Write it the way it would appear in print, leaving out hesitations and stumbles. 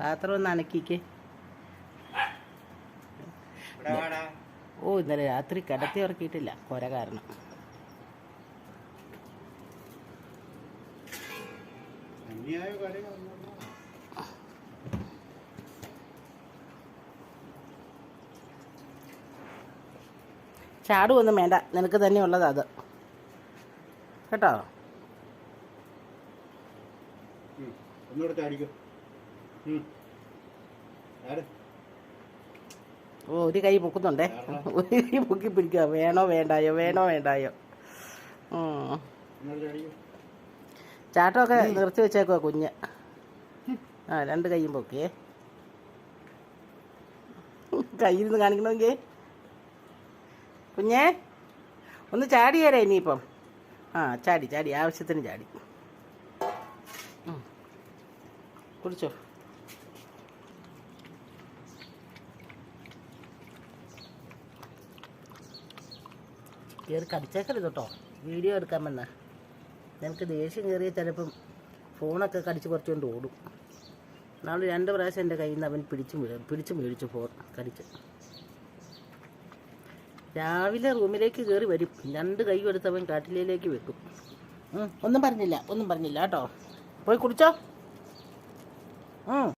പാത്രം ഒന്ന് അനക്കിക്ക്. ഓ ഇന്നലെ രാത്രി കിടത്തി ഉറക്കിയിട്ടില്ല കൊര കാരണം. ചാടുമൊന്നും വേണ്ട, നിനക്ക് തന്നെ ഉള്ളത് അത് കേട്ടോ. ഓ ഒരു കൈ പൊക്കുന്നുണ്ടേ, ഒരു കൈ പൊക്കി പിടിക്കുക. വേണോ വേണ്ടായോ, വേണോ വേണ്ടായോ. ചാട്ടമൊക്കെ നിർത്തി വെച്ചേക്കുവാ കുഞ്ഞ്. ആ രണ്ട് കൈയും പൊക്കിയേ. കയ്യിൽ നിന്ന് കാണിക്കണമെങ്കിൽ കുഞ്ഞേ ഒന്ന് ചാടിയേരാ ഇനിയിപ്പം. ആ ചാടി ചാടി, ആവശ്യത്തിന് ചാടി. കുടിച്ചോ. കയറി കടിച്ചേക്കരുത് കേട്ടോ, വീഡിയോ എടുക്കാൻ വന്ന. നിനക്ക് ദേഷ്യം കയറിയ ചിലപ്പം ഫോണൊക്കെ കടിച്ച് കുറച്ചുകൊണ്ട് ഓടും. നാളെ 2 പ്രാവശ്യം എൻ്റെ കയ്യിൽ നിന്ന് അവൻ പിടിച്ച് മേടിച്ചു ഫോൺ കടിച്ച്. രാവിലെ റൂമിലേക്ക് കയറി വരും, 2 കൈ എടുത്തവൻ കാട്ടിലേക്ക് വെക്കും. ഒന്നും പറഞ്ഞില്ല കേട്ടോ. പോയി കുടിച്ചോ.